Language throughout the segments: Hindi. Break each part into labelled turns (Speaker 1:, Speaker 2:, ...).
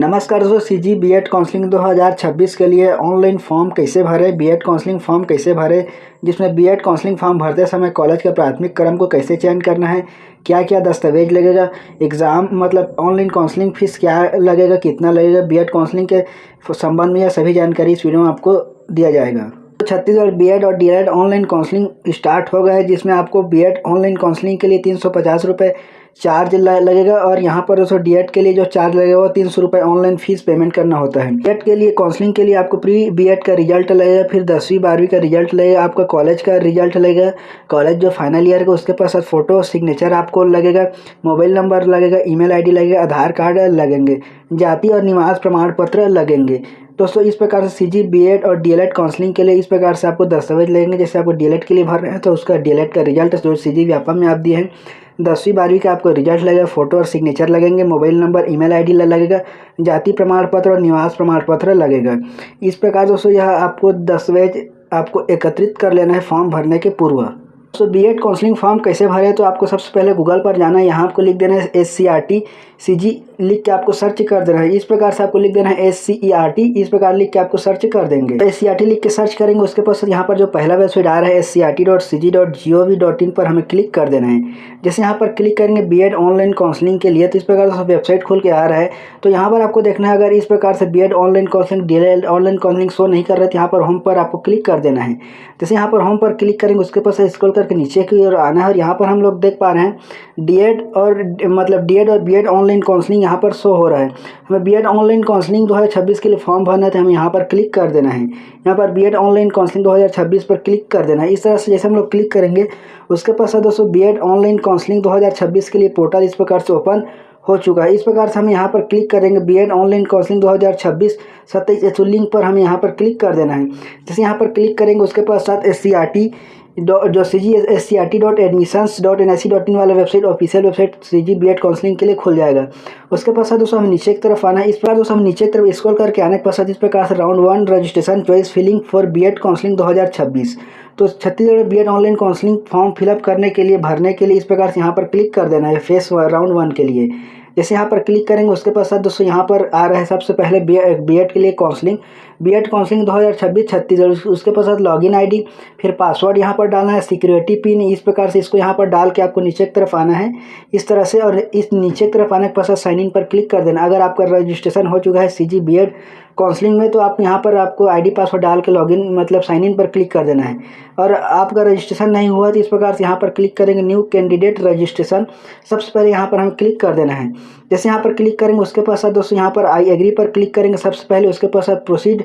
Speaker 1: नमस्कार दोस्तों, सीजी बीएड काउंसलिंग 2026 के लिए ऑनलाइन फॉर्म कैसे भरें, बीएड काउंसलिंग फॉर्म कैसे भरें, जिसमें बीएड काउंसलिंग फॉर्म भरते समय कॉलेज के प्राथमिक क्रम को कैसे चयन करना है, क्या क्या दस्तावेज लगेगा, एग्ज़ाम मतलब ऑनलाइन काउंसलिंग फीस क्या लगेगा, कितना लगेगा, बीएड काउंसलिंग के संबंध में यह सभी जानकारी इस वीडियो में आपको दिया जाएगा। तो छत्तीसगढ़ बीएड और डीएलएड ऑनलाइन काउंसलिंग स्टार्ट हो गया है, जिसमें आपको बीएड ऑनलाइन काउंसलिंग के लिए 350 रुपये चार्ज लगेगा और यहाँ पर दोस्तों डीएड के लिए जो चार्ज लगेगा वो 300 रुपये ऑनलाइन फीस पेमेंट करना होता है। बीएड के लिए काउंसलिंग के लिए आपको प्री बीएड का रिजल्ट लगेगा, फिर 10वीं 12वीं का रिजल्ट लगेगा, आपका कॉलेज का रिजल्ट लगेगा, कॉलेज जो फाइनल ईयर का उसके पास फोटो सिग्नेचर आपको लगेगा, मोबाइल नंबर लगेगा, ईमेल आईडी लगेगा, आधार कार्ड लगेंगे, जाति और निवास प्रमाण पत्र लगेंगे। दोस्तों इस प्रकार से सीजी बीएड और डीएलएड काउंसलिंग के लिए इस प्रकार से आपको दस्तावेज लगेंगे। जैसे आपको डीएलएड के लिए भर रहे हैं तो उसका डीएलएड का रिजल्ट जो सीजी व्यापम में आप दिए हैं, 10वीं 12वीं का आपको रिजल्ट लगेगा, फोटो और सिग्नेचर लगेंगे, मोबाइल नंबर ईमेल आईडी लगेगा, जाति प्रमाण पत्र और निवास प्रमाण पत्र लगेगा। इस प्रकार दोस्तों यह आपको दस्तावेज आपको एकत्रित कर लेना है फॉर्म भरने के पूर्व। तो बीएड काउंसलिंग फॉर्म कैसे भरें, तो आपको सबसे पहले गूगल पर जाना है, यहाँ आपको लिख देना है SCERT CG लिख के आपको सर्च कर देना है। इस प्रकार से आपको लिख देना है SCERT, इस प्रकार लिख के आपको सर्च कर देंगे। तो SCERT लिख के सर्च करेंगे, उसके पास यहाँ पर जो पहला वेबसाइट आ रहा है scert.cg.gov.in पर हमें क्लिक कर देना है। जैसे यहाँ पर क्लिक करेंगे बीएड ऑनलाइन काउंसलिंग के लिए, तो इस प्रकार से वेबसाइट खुल के आ रहा है। तो यहाँ पर आपको देखना है, अगर इस प्रकार से BEd online counselling DElEd online counselling show नहीं कर रहे तो यहाँ पर होम पर आपको क्लिक कर देना है। जैसे यहाँ पर होम पर क्लिक करेंगे, उसके पास स्क्रॉल करके नीचे की ओर आना है और यहाँ पर हम लोग देख पा रहे हैं डीएड और बीएड ऑनलाइन काउंसलिंग यहाँ पर शो हो रहा है। हमें बीएड ऑनलाइन काउंसलिंग 2026 के लिए फॉर्म भरना है, तो हमें यहाँ पर क्लिक कर देना है। यहाँ पर बीएड ऑनलाइन काउंसलिंग 2026 पर क्लिक कर देना है। इस तरह से जैसे हम लोग क्लिक करेंगे, उसके पास दोस्तों बीएड ऑनलाइन काउंसलिंग 2026 के लिए पोर्टल इस प्रकार से ओपन हो चुका है। इस प्रकार से हम यहाँ पर क्लिक करेंगे बीएड ऑनलाइन काउंसलिंग 2026 27 लिंक पर हमें यहाँ पर क्लिक कर देना है। जैसे यहाँ पर क्लिक करेंगे, उसके पश्चात SCERT जो scert.admissions.nic.in वाला website official website CG BEd counselling के लिए खुल जाएगा। उसके पश्चात दोस्तों हमें नीचे की तरफ आना है। इस प्रकार दोस्तों हम नीचे की तरफ स्क्रॉल करके आने के पश्चात इस प्रकार से round 1 registration choice filling for BEd counselling 2026, तो Chhattisgarh BEd online counselling form fill up करने के लिए भरने के लिए इस प्रकार से यहाँ पर क्लिक कर देना है फेस राउंड 1 के लिए। जैसे यहाँ पर क्लिक करेंगे, उसके पश्चात दोस्तों यहाँ पर आ रहा है सबसे पहले बीएड के लिए काउंसलिंग, बीएड काउंसलिंग 2026 छत्तीसगढ़। उसके पश्चात लॉगिन आईडी, फिर पासवर्ड यहाँ पर डालना है, सिक्योरिटी पिन, इस प्रकार से इसको यहाँ पर डाल के आपको नीचे की तरफ आना है इस तरह से। और इस नीचे की तरफ आने के पश्चात साइन इन पर क्लिक कर देना। अगर आपका रजिस्ट्रेशन हो चुका है सीजी बीएड काउंसलिंग में, तो आप यहाँ पर आपको आईडी पासवर्ड डाल के लॉगिन मतलब साइन इन पर क्लिक कर देना है। और आपका रजिस्ट्रेशन नहीं हुआ तो इस प्रकार से यहाँ पर क्लिक करेंगे न्यू कैंडिडेट रजिस्ट्रेशन, सबसे पहले यहाँ पर हमें क्लिक कर देना है। जैसे यहाँ पर क्लिक करेंगे, उसके पश्चात दोस्तों यहाँ पर आई एग्री पर क्लिक करेंगे सबसे पहले, उसके पश्चात प्रोसीड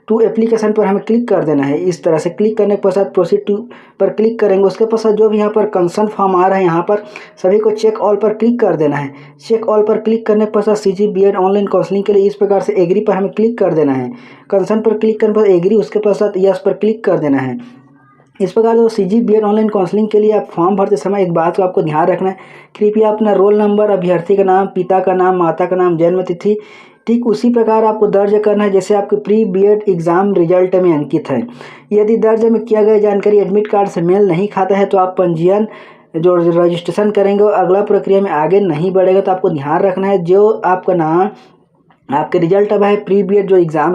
Speaker 1: टू एप्लीकेशन पर हमें क्लिक कर देना है। इस तरह से क्लिक करने के पश्चात प्रोसीड टू पर क्लिक करेंगे, उसके पश्चात जो भी यहाँ पर कंसर्न फॉर्म आ रहा है यहाँ पर सभी को चेक ऑल पर क्लिक कर देना है। चेक ऑल पर क्लिक करने के पश्चात सीजी बीएड ऑनलाइन काउंसलिंग के लिए इस प्रकार से एग्री पर हमें क्लिक कर देना है। कंसर्न पर क्लिक करने पर एग्री, उसके पश्चात यस पर क्लिक कर देना है। इस प्रकार जो सीजी बीएड ऑनलाइन काउंसलिंग के लिए आप फॉर्म भरते समय एक बात को आपको ध्यान रखना है, कृपया अपना रोल नंबर, अभ्यर्थी का नाम, पिता का नाम, माता का नाम, जन्म तिथि ठीक उसी प्रकार आपको दर्ज करना है जैसे आपके प्री बीएड एग्ज़ाम रिजल्ट में अंकित है। यदि दर्ज में किया गया जानकारी एडमिट कार्ड से मेल नहीं खाता है तो आप पंजीयन जो रजिस्ट्रेशन करेंगे और अगला प्रक्रिया में आगे नहीं बढ़ेगा। तो आपको ध्यान रखना है जो आपका नाम आपके रिजल्ट में है, प्री बीएड जो एग्ज़ाम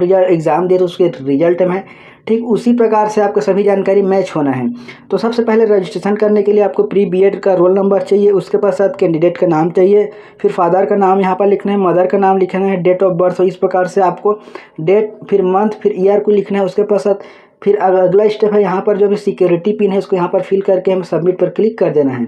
Speaker 1: दे तो उसके रिजल्ट में है, ठीक उसी प्रकार से आपको सभी जानकारी मैच होना है। तो सबसे पहले रजिस्ट्रेशन करने के लिए आपको प्री बीएड का रोल नंबर चाहिए, उसके पश्चात कैंडिडेट का नाम चाहिए, फिर फादर का नाम यहाँ पर लिखना है, मदर का नाम लिखना है, डेट ऑफ बर्थ। तो इस प्रकार से आपको डेट, फिर मंथ, फिर ईयर को लिखना है। उसके पश्चात फिर अगला स्टेप है यहाँ पर जो भी सिक्योरिटी पिन है उसको यहाँ पर फिल करके हमें सबमिट पर क्लिक कर देना है।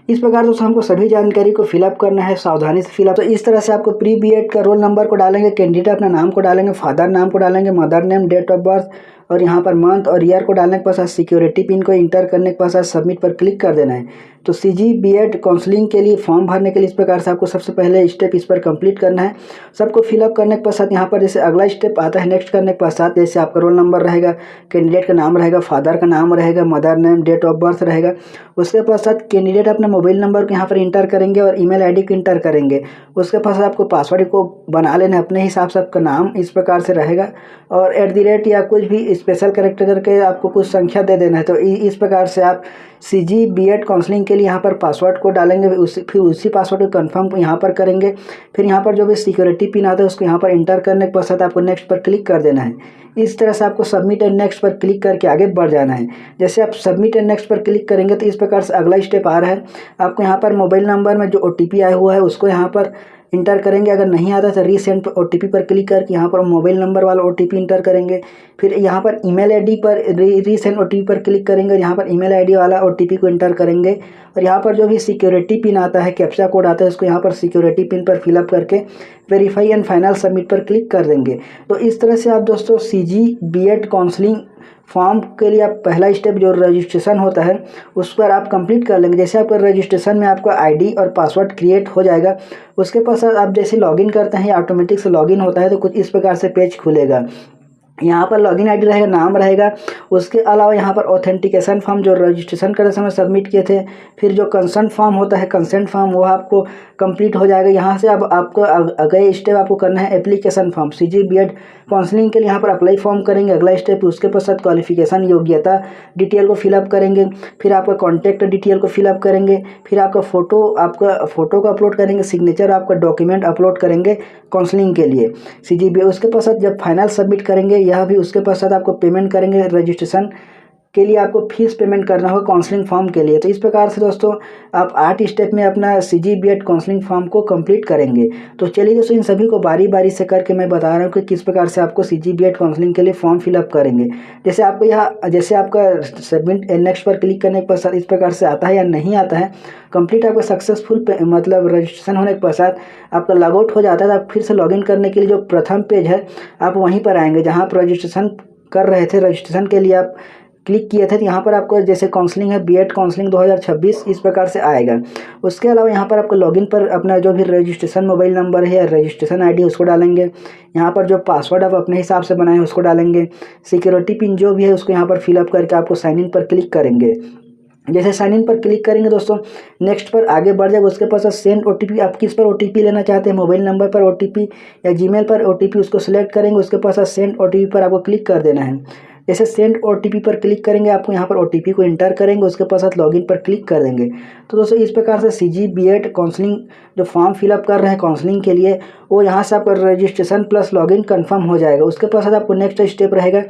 Speaker 1: इस प्रकार दोस्तों हमको सभी जानकारी को फिलअप करना है, सावधानी से फिलअप। तो इस तरह से आपको प्री बीएड का रोल नंबर को डालेंगे, कैंडिडेट अपना नाम को डालेंगे, फादर नाम को डालेंगे, mother name, date of birth और यहाँ पर मंथ और ईयर को डालने के पश्चात सिक्योरिटी पिन को इंटर करने के पश्चात सबमिट पर क्लिक कर देना है। तो सीजी बीएड काउंसलिंग के लिए फॉर्म भरने के लिए इस प्रकार से आपको सबसे पहले स्टेप इस पर कंप्लीट करना है। सबको फिलअप करने के पश्चात यहाँ पर जैसे अगला स्टेप आता है नेक्स्ट करने के पश्चात, जैसे आपका रोल नंबर रहेगा, कैंडिडेट का नाम रहेगा, फादर का नाम रहेगा, mother name, date of birth रहेगा। उसके पश्चात कैंडिडेट अपना मोबाइल नंबर को यहाँ पर इंटर करेंगे और ईमेल आईडी को इंटर करेंगे। उसके पास आपको पासवर्ड को बना लेना है अपने हिसाब से। आपका नाम इस प्रकार से रहेगा और @ या कुछ भी स्पेशल कैरेक्टर करके आपको कुछ संख्या दे देना है। तो इस प्रकार से आप CG B.Ed काउंसलिंग के लिए यहाँ पर पासवर्ड को डालेंगे, फिर उसी पासवर्ड को कंफर्म यहाँ पर करेंगे। फिर यहाँ पर जो भी सिक्योरिटी पिन आता है उसको यहाँ पर इंटर करने के पश्चात आपको नेक्स्ट पर क्लिक कर देना है। इस तरह से आपको सबमिट एंड नेक्स्ट पर क्लिक करके आगे बढ़ जाना है। जैसे आप सबमिट एंड नेक्स्ट पर क्लिक करेंगे तो इस प्रकार से अगला स्टेप आ रहा है। आपको यहाँ पर मोबाइल नंबर में जो OTP आया हुआ है उसको यहाँ पर इंटर करेंगे। अगर नहीं आता तो रीसेंड OTP पर क्लिक करके यहाँ पर मोबाइल नंबर वाला OTP इंटर करेंगे। फिर यहाँ पर ईमेल आईडी पर रीसेंड OTP पर क्लिक करेंगे और यहाँ पर ईमेल आईडी वाला OTP को इंटर करेंगे। और यहाँ पर जो भी सिक्योरिटी पिन आता है, कैप्चा कोड आता है, उसको यहाँ पर सिक्योरिटी पिन पर फिलअप करके वेरीफाई एंड फाइनल सबमिट पर क्लिक कर देंगे। तो इस तरह से आप दोस्तों CG B.Ed काउंसलिंग फॉर्म के लिए आप पहला स्टेप जो रजिस्ट्रेशन होता है उस पर आप कंप्लीट कर लेंगे। जैसे आपका रजिस्ट्रेशन में आपका आईडी और पासवर्ड क्रिएट हो जाएगा, उसके पश्चात आप जैसे लॉगिन करते हैं ऑटोमेटिक से लॉगिन होता है तो कुछ इस प्रकार से पेज खुलेगा। यहाँ पर लॉगिन आईडी रहेगा, नाम रहेगा। उसके अलावा यहाँ पर ऑथेंटिकेशन फॉर्म जो रजिस्ट्रेशन करते समय सबमिट किए थे, फिर जो कंसेंट फॉर्म होता है कंसेंट फॉर्म वो आपको कंप्लीट हो जाएगा। यहाँ से अब आपको अगले स्टेप आपको करना है application form. CG B.Ed counselling के लिए यहाँ पर अप्लाई फॉर्म करेंगे अगला स्टेप। उसके पश्चात क्वालिफिकेशन योग्यता डिटेल को फिलअप करेंगे, फिर आपका कॉन्टैक्ट डिटेल को फिलअप करेंगे, फिर आपका फ़ोटो को अपलोड करेंगे, सिग्नेचर आपका डॉक्यूमेंट अपलोड करेंगे काउंसलिंग के लिए CG B.Ed। उसके पश्चात जब फाइनल सबमिट करेंगे यह भी, उसके पश्चात आपको पेमेंट करेंगे। रजिस्ट्रेशन के लिए आपको फीस पेमेंट करना होगा काउंसलिंग फॉर्म के लिए। तो इस प्रकार से दोस्तों आप 8 स्टेप में अपना CG B.Ed काउंसलिंग फॉर्म को कंप्लीट करेंगे। तो चलिए दोस्तों इन सभी को बारी बारी से करके मैं बता रहा हूँ कि किस प्रकार से आपको CG B.Ed काउंसलिंग के लिए फॉर्म फिलअप करेंगे। जैसे आपका सबमिट नेक्स्ट पर क्लिक करने के पश्चात इस प्रकार से आता है या नहीं आता है, कंप्लीट आपका सक्सेसफुल मतलब रजिस्ट्रेशन होने के पश्चात आपका लॉग आउट हो जाता है। तो आप फिर से लॉगिन करने के लिए जो प्रथम पेज है आप वहीं पर आएंगे जहाँ आप रजिस्ट्रेशन कर रहे थे। रजिस्ट्रेशन के लिए आप क्लिक किए थे तो यहाँ पर आपको जैसे काउंसलिंग है B.Ed काउंसलिंग 2026 इस प्रकार से आएगा। उसके अलावा यहाँ पर आपको लॉगिन पर अपना जो भी रजिस्ट्रेशन मोबाइल नंबर है या रजिस्ट्रेशन आईडी उसको डालेंगे। यहाँ पर जो पासवर्ड आप अपने हिसाब से बनाएं उसको डालेंगे। सिक्योरिटी पिन जो भी है उसको यहाँ पर फिलअप करके आपको साइन इन पर क्लिक करेंगे। जैसे साइन इन पर क्लिक करेंगे दोस्तों नेक्स्ट पर आगे बढ़ जाएगा। उसके पास सेंड OTP, आप किस पर OTP लेना चाहते हैं, मोबाइल नंबर पर OTP या जीमेल पर OTP, उसको सिलेक्ट करेंगे। उसके पास सेंड OTP पर आपको क्लिक कर देना है। जैसे सेंड OTP पर क्लिक करेंगे आपको यहाँ पर OTP को इंटर करेंगे, उसके पश्चात लॉगिन पर क्लिक कर देंगे। तो दोस्तों इस प्रकार से CG B.Ed काउंसलिंग जो फॉर्म फिलअप कर रहे हैं काउंसलिंग के लिए वो यहाँ से आपका रजिस्ट्रेशन प्लस लॉगिन कंफर्म हो जाएगा। उसके पश्चात आपको नेक्स्ट स्टेप रहेगा,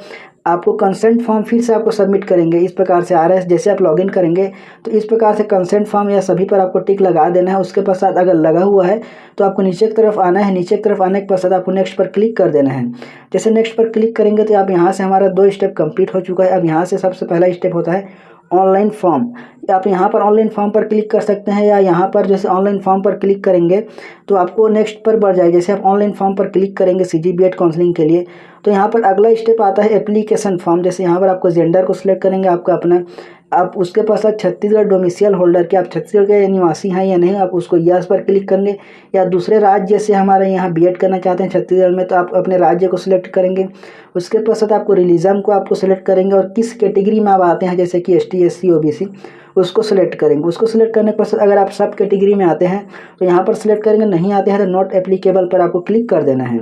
Speaker 1: आपको कंसेंट फॉर्म फिर से आपको सबमिट करेंगे। इस प्रकार से आ रहा है, जैसे आप लॉगिन करेंगे तो इस प्रकार से कंसेंट फॉर्म या सभी पर आपको टिक लगा देना है। उसके पश्चात अगर लगा हुआ है तो आपको नीचे की तरफ आना है। नीचे की तरफ आने के पश्चात आपको नेक्स्ट पर क्लिक कर देना है। जैसे नेक्स्ट पर क्लिक करेंगे तो आप यहाँ से हमारा 2 स्टेप कंप्लीट हो चुका है। अब यहाँ से सबसे पहला स्टेप होता है ऑनलाइन फॉर्म। आप यहाँ पर ऑनलाइन फॉर्म पर क्लिक कर सकते हैं या यहाँ पर जैसे ऑनलाइन फॉर्म पर क्लिक करेंगे तो आपको नेक्स्ट पर बढ़ जाएगा। जैसे आप ऑनलाइन फॉर्म पर क्लिक करेंगे CG B.Ed काउंसलिंग के लिए तो यहाँ पर अगला स्टेप आता है एप्लीकेशन फॉर्म। जैसे यहाँ पर आपको जेंडर को सिलेक्ट करेंगे, आपका अपना, आप उसके पश्चात छत्तीसगढ़ डोमिसाइल होल्डर के आप छत्तीसगढ़ के निवासी हैं या नहीं, आप उसको यस पर क्लिक करेंगे। या दूसरे राज्य से हमारे यहाँ B.Ed करना चाहते हैं छत्तीसगढ़ में तो आप अपने राज्य को सिलेक्ट करेंगे। उसके पश्चात आपको रिलीजन को आपको सिलेक्ट करेंगे और किस कैटेगरी में आप आते हैं, जैसे कि ST SC OBC उसको सिलेक्ट करेंगे। उसको सिलेक्ट करने के पश्चात अगर आप सब कैटेगरी में आते हैं तो यहाँ पर सिलेक्ट करेंगे, नहीं आते हैं तो नॉट एप्लीकेबल पर आपको क्लिक कर देना है।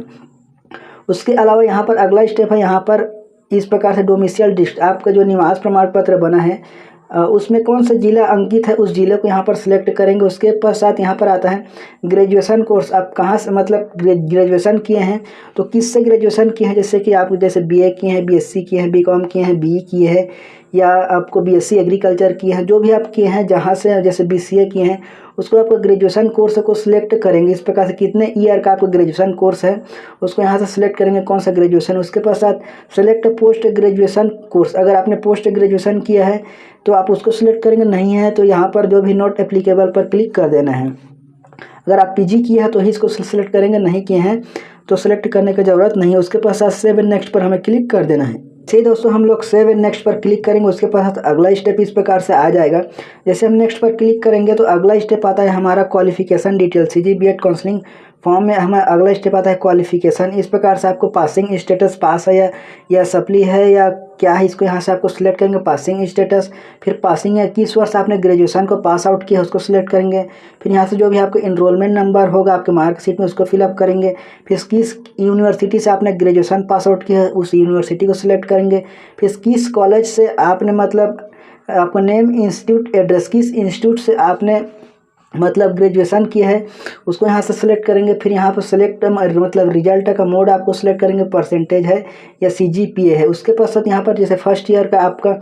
Speaker 1: उसके अलावा यहाँ पर अगला स्टेप है, यहाँ पर इस प्रकार से डोमिसाइल डिस्ट्रिक्ट आपका जो निवास प्रमाण पत्र बना है उसमें कौन सा जिला अंकित है उस जिले को यहाँ पर सिलेक्ट करेंगे। उसके पश्चात यहाँ पर आता है ग्रेजुएशन कोर्स, आप कहाँ से मतलब ग्रेजुएशन किए हैं तो किस से ग्रेजुएशन किए हैं। जैसे कि आप जैसे BA किए हैं, BSc किए हैं, BCom किए हैं, BE किए हैं या आपको BSc एग्रीकल्चर किए हैं, जो भी आप किए हैं जहाँ से, जैसे BCA किए हैं उसको आपको ग्रेजुएशन कोर्स को सिलेक्ट करेंगे। इस प्रकार से कितने ईयर का आपको ग्रेजुएशन कोर्स है उसको यहाँ से सिलेक्ट करेंगे कौन सा ग्रेजुएशन। उसके पश्चात सेलेक्ट पोस्ट ग्रेजुएशन कोर्स, अगर आपने पोस्ट ग्रेजुएशन किया है तो आप उसको सिलेक्ट करेंगे, नहीं है तो यहाँ पर जो भी नॉट एप्लीकेबल पर क्लिक कर देना है। अगर आप PG किए हैं तो ही इसको सिलेक्ट करेंगे, नहीं किए हैं तो सिलेक्ट करने की ज़रूरत नहीं है। उसके पश्चात सेव एंड नेक्स्ट पर हमें क्लिक कर देना है। सही दोस्तों, हम लोग सेव एंड नेक्स्ट पर क्लिक करेंगे। उसके पास अगला स्टेप इस प्रकार से आ जाएगा। जैसे हम नेक्स्ट पर क्लिक करेंगे तो अगला स्टेप आता है हमारा qualification detail. CG B.Ed counselling form में हमारा अगला स्टेप आता है क्वालिफिकेशन। इस प्रकार से आपको पासिंग स्टेटस पास है या सप्ली है या क्या है, इसको यहाँ से आपको सिलेक्ट करेंगे पासिंग स्टेटस। फिर पासिंग है किस वर्ष आपने ग्रेजुएशन को पास आउट किया उसको सिलेक्ट करेंगे। फिर यहाँ से जो भी आपको इनरोलमेंट नंबर होगा आपके मार्कशीट में उसको फिलअप करेंगे। फिर किस यूनिवर्सिटी से आपने ग्रेजुएशन पास आउट किया है उस यूनिवर्सिटी को सिलेक्ट करेंगे। फिर किस कॉलेज से आपने मतलब आपका नेम, इंस्टीट्यूट, एड्रेस, किस इंस्टीट्यूट से आपने मतलब ग्रेजुएशन किया है उसको यहाँ से सिलेक्ट करेंगे। फिर यहाँ पर सिलेक्ट मतलब रिजल्ट का मोड आपको सिलेक्ट करेंगे, परसेंटेज है या CGPA है। उसके पश्चात यहाँ पर जैसे फर्स्ट ईयर का आपका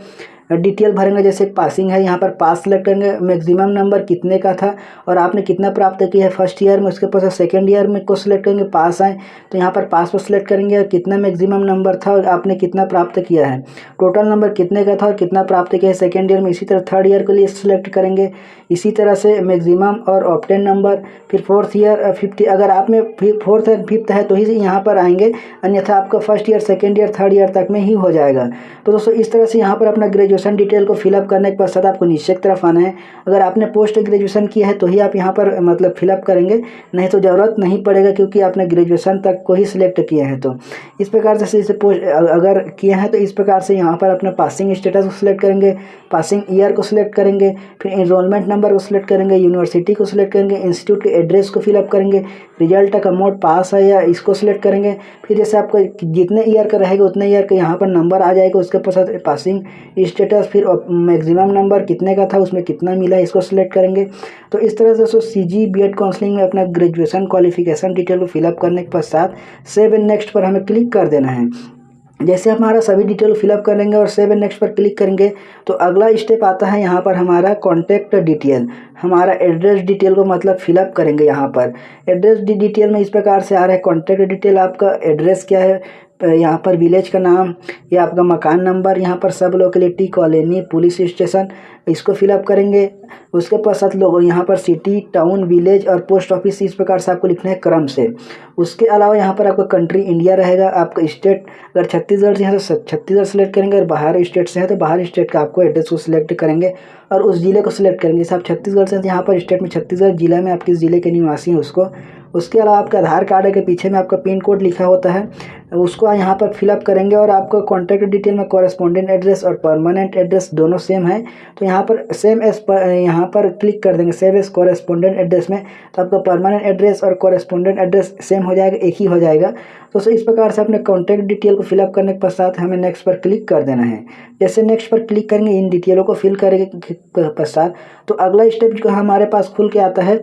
Speaker 1: डिटेल भरेंगे, जैसे पासिंग है यहाँ पर पास सेलेक्ट करेंगे, मैक्सिमम नंबर कितने का था और आपने कितना प्राप्त किया है फर्स्ट ईयर में। उसके पास सेकंड ईयर में को सिलेक्ट करेंगे, पास आए तो यहाँ पर पास पर सिलेक्ट करेंगे और कितना मैक्सिमम नंबर था और आपने कितना प्राप्त किया है, टोटल नंबर कितने का था और कितना प्राप्त किया है सेकेंड ईयर में। इसी तरह थर्ड ईयर के लिए सिलेक्ट करेंगे, इसी तरह से मैक्सिमम और ऑब्टेन नंबर। फिर फोर्थ ईयर 50, अगर आप में फोर्थ एंड फिफ्थ है तो ही यहाँ पर आएंगे, अन्यथा आपका first year, second year, third year तक में ही हो जाएगा। तो दोस्तों इस तरह से यहाँ पर अपना ग्रेजुएशन डिटेल को फिलअप करने के पश्चात आपको नीचे की तरफ आना है। अगर आपने पोस्ट ग्रेजुएशन किया है तो ही आप यहाँ पर मतलब फिलअप करेंगे, नहीं तो ज़रूरत नहीं पड़ेगा क्योंकि आपने ग्रेजुएशन तक को ही सिलेक्ट किए हैं। तो इस प्रकार से इसे पोस्ट अगर किए हैं तो इस प्रकार से यहाँ पर अपना पासिंग स्टेटस को सिलेक्ट करेंगे, पासिंग ईयर को सिलेक्ट करेंगे, फिर इनरोलमेंट नंबर को सिलेक्ट करेंगे, यूनिवर्सिटी को सिलेक्ट करेंगे, इंस्टीट्यूट के एड्रेस को फिलअप करेंगे, रिजल्ट का मोड पास है या इसको सिलेक्ट करेंगे। फिर जैसे आपका जितने ईयर का रहेगा उतने ईयर का यहाँ पर नंबर आ जाएगा, उसके पश्चात पासिंग स्टेटस, फिर मैक्सिमम नंबर कितने का था उसमें कितना मिला इसको सिलेक्ट करेंगे। तो इस तरह से CG BEd काउंसलिंग में अपना ग्रेजुएशन क्वालिफिकेशन डिटेल को फिलअप करने के पश्चात सेव एंड नेक्स्ट पर हमें क्लिक कर देना है। जैसे हमारा सभी डिटेल फिलअप कर लेंगे और सेव एंड नेक्स्ट पर क्लिक करेंगे तो अगला स्टेप आता है यहाँ पर हमारा कॉन्टैक्ट डिटेल, हमारा एड्रेस डिटेल को मतलब फिलअप करेंगे। यहाँ पर एड्रेस डिटेल में इस प्रकार से आ रहा है, कॉन्टैक्ट डिटेल आपका एड्रेस क्या है, यहाँ पर विलेज का नाम या आपका मकान नंबर, यहाँ पर सब लोकेलिटी, कॉलोनी, पुलिस स्टेशन, इसको फिलअप करेंगे। उसके पश्चात लोग यहाँ पर सिटी, टाउन, विलेज और पोस्ट ऑफिस इस प्रकार से आपको लिखना है क्रम से। उसके अलावा यहाँ पर आपका कंट्री इंडिया रहेगा, आपका स्टेट अगर छत्तीसगढ़ से है तो छत्तीसगढ़ सेलेक्ट करेंगे, और बाहर स्टेट से है तो बाहर स्टेट का आपको एड्रेस को सिलेक्ट करेंगे और उस ज़िले को सिलेक्ट करेंगे। जैसे आप छत्तीसगढ़ से यहाँ पर स्टेट में छत्तीसगढ़, जिला में आप किस ज़िले के निवासी हैं उसको। उसके अलावा आपका आधार कार्ड के पीछे में आपका पिन कोड लिखा होता है, उसको यहाँ पर फिलअप करेंगे और आपको कॉन्टैक्ट डिटेल में कॉरेस्पॉन्डेंट एड्रेस और परमानेंट एड्रेस दोनों सेम है तो यहाँ पर सेम एस पर यहाँ पर क्लिक कर देंगे, सेव एस कॉरेस्पॉन्डेंट एड्रेस में, तो आपका परमानेंट एड्रेस और कॉरेस्पॉन्डेंट एड्रेस सेम हो जाएगा, एक ही हो जाएगा। तो इस प्रकार से अपने कॉन्टैक्ट डिटेल को फिलअप करने के पश्चात हमें नेक्स्ट पर क्लिक कर देना है। जैसे नेक्स्ट पर क्लिक करेंगे, इन डिटेलों को फिल करेंगे पश्चात तो अगला स्टेप जो हमारे पास खुल के आता है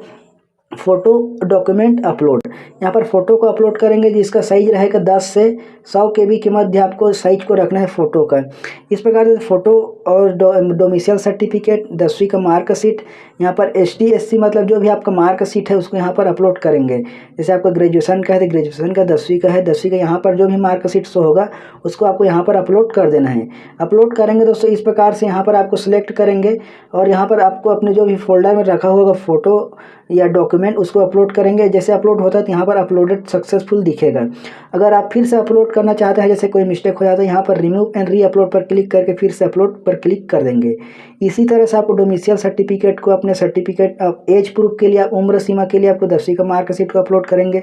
Speaker 1: फ़ोटो डॉक्यूमेंट अपलोड। यहाँ पर फ़ोटो को अपलोड करेंगे जिसका साइज रहेगा 10 से 100 KB के मध्य आपको साइज को रखना है फ़ोटो का। इस प्रकार से फ़ोटो और डोमिसाइल सर्टिफिकेट, 10वीं का मार्कशीट, यहाँ पर ST SC मतलब जो भी आपका मार्कशीट है उसको यहाँ पर अपलोड करेंगे। जैसे आपका ग्रेजुएशन का है तो ग्रेजुएशन का, 10वीं का है 10वीं का, यहाँ पर जो भी मार्कशीट शो होगा उसको आपको यहाँ पर अपलोड कर देना है। अपलोड करेंगे दोस्तों इस प्रकार से यहाँ पर आपको सिलेक्ट करेंगे और यहाँ पर आपको अपने जो भी फोल्डर में रखा होगा फ़ोटो या डॉक्यूमेंट उसको अपलोड करेंगे। जैसे अपलोड होता है तो यहाँ पर अपलोडेड सक्सेसफुल दिखेगा। अगर आप फिर से अपलोड करना चाहते हैं, जैसे कोई मिस्टेक हो जाता है, यहाँ पर रिमूव एंड री अपलोड पर क्लिक करके फिर से अपलोड पर क्लिक कर देंगे। इसी तरह से आपको डोमिसाइल सर्टिफिकेट को, अपने सर्टिफिकेट एज प्रूफ के लिए, उम्र सीमा के लिए आपको 10वीं का मार्कशीट को अपलोड करेंगे।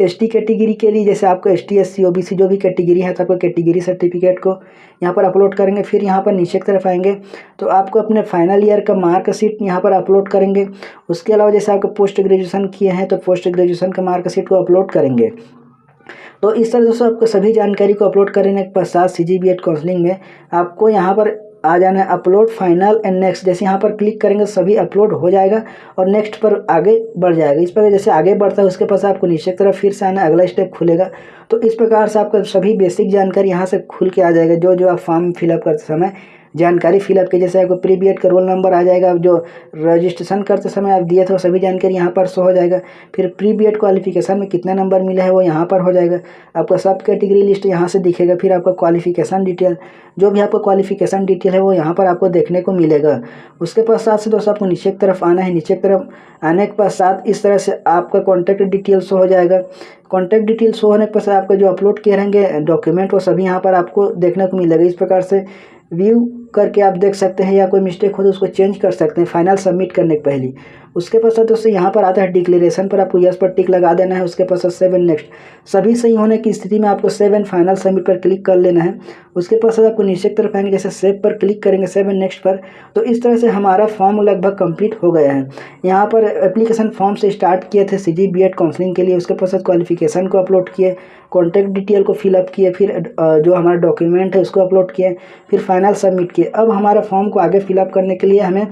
Speaker 1: ST कैटेगरी के लिए जैसे आपको ST SC OBC जो भी कैटेगरी है तो आपको कैटेगरी सर्टिफिकेट को यहाँ पर अपलोड करेंगे। फिर यहाँ पर नीचे की तरफ आएंगे तो आपको अपने फाइनल ईयर का मार्कशीट यहाँ पर अपलोड करेंगे। उसके अलावा जैसे आपको पोस्ट ग्रेजुएशन किए हैं तो पोस्ट ग्रेजुएशन का मार्कशीट को अपलोड करेंगे। तो इस तरह दोस्तों आपको सभी जानकारी को अपलोड करने के पश्चात CG BEd काउंसलिंग में आपको यहाँ पर आ जाना है अपलोड फाइनल एंड नेक्स्ट। जैसे यहाँ पर क्लिक करेंगे सभी अपलोड हो जाएगा और नेक्स्ट पर आगे बढ़ जाएगा। इस पर जैसे आगे बढ़ता है उसके पास आपको नीचे की तरफ फिर से आना, अगला स्टेप खुलेगा। तो इस प्रकार से आपका सभी बेसिक जानकारी यहाँ से खुल के आ जाएगा। जो आप फॉर्म फिलअप करते समय जानकारी फिलअप की, जैसे आपको प्री BEd का रोल नंबर आ जाएगा, जो रजिस्ट्रेशन करते समय आप दिए थे वो सभी जानकारी यहाँ पर शो हो जाएगा। फिर प्री BEd क्वालिफिकेशन में कितना नंबर मिला है वो यहाँ पर हो जाएगा। आपका सब कैटेगरी लिस्ट यहाँ से दिखेगा। फिर आपका क्वालिफिकेशन डिटेल, जो भी आपका क्वालिफिकेशन डिटेल है वो यहाँ पर आपको देखने को मिलेगा। उसके पश्चात से दोस्तों आपको नीचे की तरफ आना है। नीचे की तरफ आने के पश्चात इस तरह से आपका कॉन्टैक्ट डिटेल शो हो जाएगा। कॉन्टैक्ट डिटेल शो होने के पश्चात आपका जो अपलोड किए रहेंगे डॉक्यूमेंट वो सभी यहाँ पर आपको देखने को मिलेगा। इस प्रकार से व्यू करके आप देख सकते हैं, या कोई मिस्टेक हो तो उसको चेंज कर सकते हैं फाइनल सबमिट करने के पहले। उसके पश्चात दोस्तों यहाँ पर आता है डिक्लेरेशन पर, आपको यस पर टिक लगा देना है। उसके पश्चात सेव एंड नेक्स्ट, सभी सही होने की स्थिति में आपको सेव एंड फाइनल सबमिट पर क्लिक कर लेना है। उसके पश्चात आपको नीचे की तरफ आएंगे, जैसे सेव पर क्लिक करेंगे, सेव एंड नेक्स्ट पर, तो इस तरह से हमारा फॉर्म लगभग कंप्लीट हो गया है। यहाँ पर एप्लीकेशन फॉर्म से स्टार्ट किए थे सीजी बीएड काउंसलिंग के लिए, उसके पश्चात क्वालिफिकेशन को अपलोड किए, कॉन्टैक्ट डिटेल को फिलअप किए, फिर जो हमारा डॉक्यूमेंट है उसको अपलोड किए, फिर फाइनल सबमिट किए। अब हमारा फॉर्म को आगे फिलअप करने के लिए हमें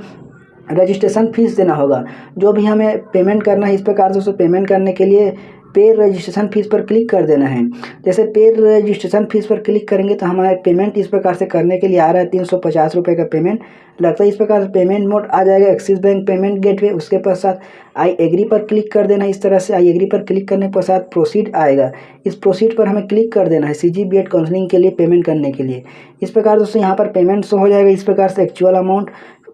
Speaker 1: रजिस्ट्रेशन फीस देना होगा, जो भी हमें पेमेंट करना है। इस प्रकार से उसको पेमेंट करने के लिए पे रजिस्ट्रेशन फीस पर क्लिक कर देना है। जैसे पे रजिस्ट्रेशन फीस पर क्लिक करेंगे तो हमारा पेमेंट इस प्रकार से करने के लिए आ रहा है 350 रुपये का पेमेंट लगता है। इस प्रकार से पेमेंट मोड आ जाएगा एक्सिस बैंक पेमेंट गेटवे। उसके पश्चात आई एग्री पर क्लिक कर देना है। इस तरह से आई एग्री पर क्लिक करने के पश्चात प्रोसीड आएगा, इस प्रोसीड पर हमें क्लिक कर देना है सीजी बीएड काउंसलिंग के लिए पेमेंट करने के लिए। इस प्रकार दोस्तों यहाँ पर पेमेंट शो हो जाएगा, इस प्रकार से एक्चुअल अमाउंट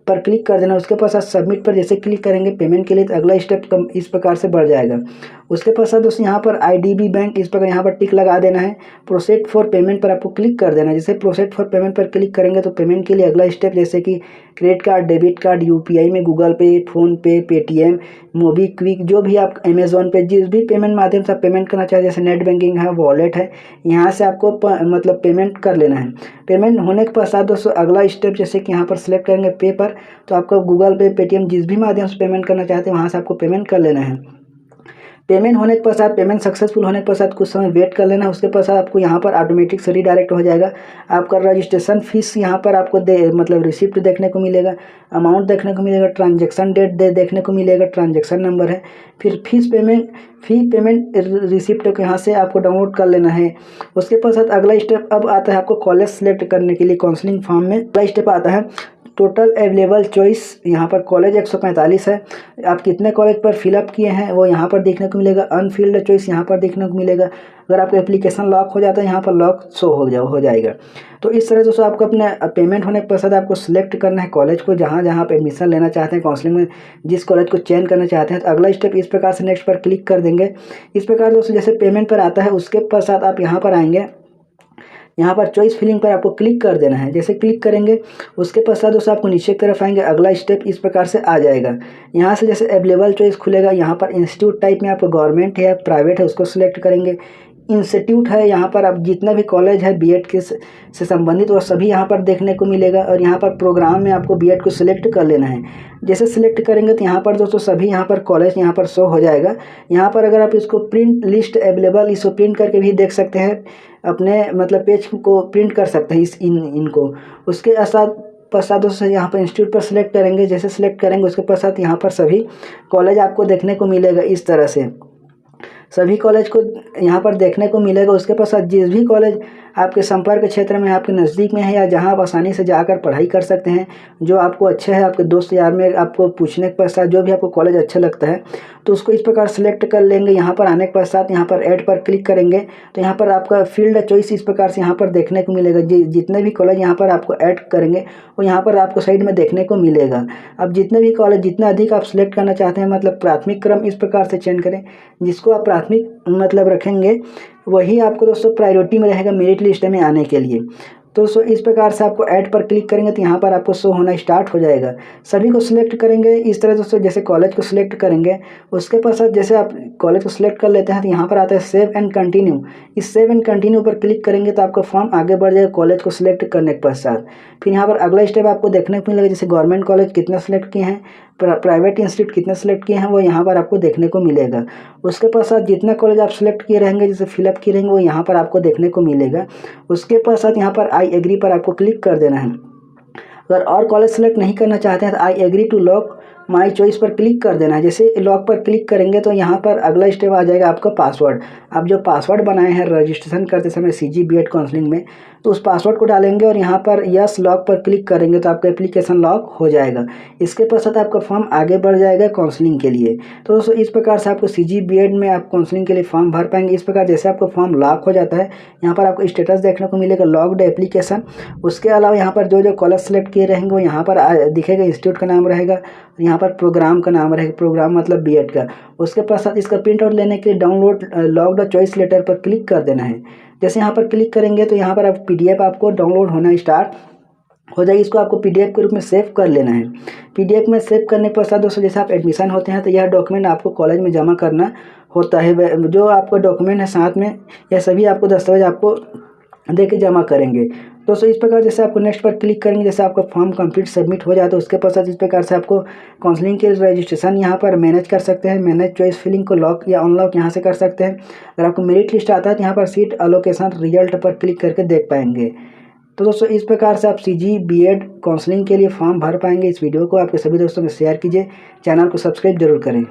Speaker 1: पर क्लिक कर देना। उसके पश्चात सबमिट पर जैसे क्लिक करेंगे पेमेंट के लिए, तो अगला स्टेप इस प्रकार से बढ़ जाएगा। उसके पश्चात दोस्तों यहाँ पर आईडीबी बैंक, इस प्रकार यहाँ पर टिक लगा देना है। प्रोसेड फॉर पेमेंट पर आपको क्लिक कर देना है। जैसे प्रोसेड फॉर पेमेंट पर क्लिक करेंगे तो पेमेंट के लिए अगला स्टेप, जैसे कि credit card, debit card, UPI में गूगल पे, फ़ोनपे, पेटीएम, मोबीक्विक, जो भी आप अमेजोन पे जिस भी पेमेंट माध्यम से आप पेमेंट करना चाहते हैं, जैसे नेट बैंकिंग है, वॉलेट है, यहाँ से आपको मतलब पेमेंट कर लेना है। पेमेंट होने के पश्चात दोस्तों अगला स्टेप, जैसे कि यहाँ पर सिलेक्ट करेंगे पे पर, तो आपको गूगल पे, पेटीएम जिस भी माध्यम से पेमेंट करना चाहते हैं वहाँ से आपको पेमेंट कर लेना है। पेमेंट होने के पश्चात, पेमेंट सक्सेसफुल होने के पश्चात कुछ समय वेट कर लेना। उसके पश्चात आपको यहाँ पर ऑटोमेटिक से रीडायरेक्ट हो जाएगा। आपका रजिस्ट्रेशन फीस यहाँ पर आपको मतलब रिसिप्ट देखने को मिलेगा, अमाउंट देखने को मिलेगा, ट्रांजैक्शन डेट देखने को मिलेगा, ट्रांजैक्शन नंबर है, फिर फी पेमेंट रिसिप्ट को यहाँ से आपको डाउनलोड कर लेना है। उसके पश्चात अगला स्टेप अब आता है आपको कॉलेज सेलेक्ट करने के लिए। काउंसलिंग फॉर्म में अगला स्टेप आता है टोटल अवेलेबल चॉइस। यहाँ पर कॉलेज 145 है, आप कितने कॉलेज पर फिलअप किए हैं वो यहाँ पर देखने को मिलेगा। अनफिल्ड चॉइस यहाँ पर देखने को मिलेगा। अगर आपका एप्लीकेशन लॉक हो जाता है यहाँ पर लॉक शो हो जाएगा। तो इस तरह दोस्तों आपको अपने पेमेंट होने के पश्चात आपको सिलेक्ट करना है कॉलेज को, जहाँ जहाँ आप एडमिशन लेना चाहते हैं काउंसलिंग में, जिस कॉलेज को चयन करना चाहते हैं। तो अगला स्टेप इस प्रकार से नेक्स्ट पर क्लिक कर देंगे। इस प्रकार दोस्तों जैसे पेमेंट पर आता है, उसके पश्चात आप यहाँ पर आएंगे, यहाँ पर चॉइस फिलिंग पर आपको क्लिक कर देना है। जैसे क्लिक करेंगे उसके पश्चात दोस्तों आपको नीचे की तरफ आएंगे, अगला स्टेप इस प्रकार से आ जाएगा। यहाँ से जैसे अवेलेबल चॉइस खुलेगा, यहाँ पर इंस्टीट्यूट टाइप में आपको गवर्नमेंट है या प्राइवेट है उसको सिलेक्ट करेंगे। इंस्टीट्यूट है, यहाँ पर आप जितना भी कॉलेज है बीएड के से संबंधित वो सभी यहाँ पर देखने को मिलेगा। और यहाँ पर प्रोग्राम में आपको बीएड को सिलेक्ट कर लेना है। जैसे सिलेक्ट करेंगे तो यहाँ पर दोस्तों सभी यहाँ पर कॉलेज यहाँ पर शो हो जाएगा। यहाँ पर अगर आप इसको प्रिंट लिस्ट अवेलेबल, इसको प्रिंट करके भी देख सकते हैं, अपने मतलब पेज को प्रिंट कर सकते हैं इनको। उसके पश्चात दोस्तों यहाँ पर इंस्टीट्यूट पर सिलेक्ट करेंगे। जैसे सिलेक्ट करेंगे उसके पश्चात यहाँ पर सभी कॉलेज आपको देखने को मिलेगा। इस तरह से सभी कॉलेज को यहाँ पर देखने को मिलेगा। उसके पश्चात जिस भी कॉलेज आपके संपर्क क्षेत्र में, आपके नज़दीक में है, या जहाँ आप आसानी से जाकर पढ़ाई कर सकते हैं, जो आपको अच्छे है, आपके दोस्त यार में आपको पूछने के पश्चात जो भी आपको कॉलेज अच्छा लगता है तो उसको इस प्रकार सेलेक्ट कर लेंगे। यहाँ पर आने के पश्चात यहाँ पर ऐड पर क्लिक करेंगे तो यहाँ पर आपका फील्ड चॉइस इस प्रकार से यहाँ पर देखने को मिलेगा। जितने भी कॉलेज यहाँ पर आपको ऐड करेंगे वो यहाँ पर आपको साइड में देखने को मिलेगा। अब जितने भी कॉलेज, जितना अधिक आप सिलेक्ट करना चाहते हैं, मतलब प्राथमिक क्रम इस प्रकार से चयन करें, जिसको आप प्राथमिक मतलब रखेंगे वही आपको दोस्तों प्रायोरिटी में रहेगा मेरिट लिस्ट में आने के लिए। तो दोस्तों इस प्रकार से आपको ऐड पर क्लिक करेंगे तो यहाँ पर आपको शो होना स्टार्ट हो जाएगा। सभी को सिलेक्ट करेंगे इस तरह दोस्तों। जैसे कॉलेज को सिलेक्ट करेंगे उसके पश्चात जैसे आप कॉलेज को सिलेक्ट कर लेते हैं तो यहाँ पर आता है सेव एंड कंटिन्यू। इस सेव एंड कंटिन्यू पर क्लिक करेंगे तो आपका फॉर्म आगे बढ़ जाएगा कॉलेज को सिलेक्ट करने के पश्चात। फिर यहाँ पर अगला स्टेप आपको देखने को मिलेगा, जैसे गवर्नमेंट कॉलेज कितना सिलेक्ट किए हैं, प्राइवेट इंस्टीट्यूट कितने सेलेक्ट किए हैं, वो यहाँ पर आपको देखने को मिलेगा। उसके पश्चात जितना कॉलेज आप सिलेक्ट किए रहेंगे, जैसे फिलअप किए रहेंगे, वो यहाँ पर आपको देखने को मिलेगा। उसके पश्चात यहाँ पर आई एग्री पर आपको क्लिक कर देना है। अगर और कॉलेज सेलेक्ट नहीं करना चाहते हैं तो I agree to lock my choice पर क्लिक कर देना है। जैसे लॉक पर क्लिक करेंगे तो यहाँ पर अगला स्टेप आ जाएगा आपका पासवर्ड। आप जो पासवर्ड बनाए हैं रजिस्ट्रेशन करते समय सीजी बीएड काउंसलिंग में, तो उस पासवर्ड को डालेंगे और यहाँ पर यस लॉक पर क्लिक करेंगे तो आपका एप्लीकेशन लॉक हो जाएगा। इसके पश्चात आपका फॉर्म आगे बढ़ जाएगा काउंसलिंग के लिए। तो दोस्तों इस प्रकार से आपको सीजी बीएड में आप काउंसलिंग के लिए फॉर्म भर पाएंगे। इस प्रकार जैसे आपका फॉर्म लॉक हो जाता है यहाँ पर आपको स्टेटस देखने को मिलेगा, लॉक्ड एप्लीकेशन। उसके अलावा यहाँ पर जो जो कॉलेज सेलेक्ट किए रहेंगे वो यहाँ पर दिखेगा, इंस्टीट्यूट का नाम रहेगा, यहाँ पर प्रोग्राम का नाम रहेगा, प्रोग्राम मतलब बीएड का। उसके पश्चात इसका प्रिंट आउट लेने के लिए डाउनलोड लॉक्ड चॉइस लेटर पर क्लिक कर देना है। जैसे यहाँ पर क्लिक करेंगे तो यहाँ पर आप पीडीएफ आपको डाउनलोड होना स्टार्ट हो जाएगी। इसको आपको पीडीएफ के रूप में सेव कर लेना है। पीडीएफ में सेव करने के पश्चात दोस्तों जैसे आप एडमिशन होते हैं तो यह डॉक्यूमेंट आपको कॉलेज में जमा करना होता है। जो आपका डॉक्यूमेंट है साथ में यह सभी आपको दस्तावेज आपको दे के जमा करेंगे। दोस्तों इस प्रकार जैसे आपको नेक्स्ट पर क्लिक करेंगे, जैसे आपका फॉर्म कंप्लीट सबमिट हो जाए तो उसके पश्चात इस प्रकार से आपको काउंसलिंग के रजिस्ट्रेशन यहाँ पर मैनेज कर सकते हैं। मैनेज चॉइस फिलिंग को लॉक या अनलॉक यहाँ से कर सकते हैं। अगर आपको मेरिट लिस्ट आता है तो यहाँ पर सीट अलोकेशन रिजल्ट पर क्लिक करके देख पाएंगे। तो दोस्तों इस प्रकार से आप सीजी बीएड काउंसलिंग के लिए फॉर्म भर पाएंगे। इस वीडियो को आपके सभी दोस्तों में शेयर कीजिए, चैनल को सब्सक्राइब जरूर करें।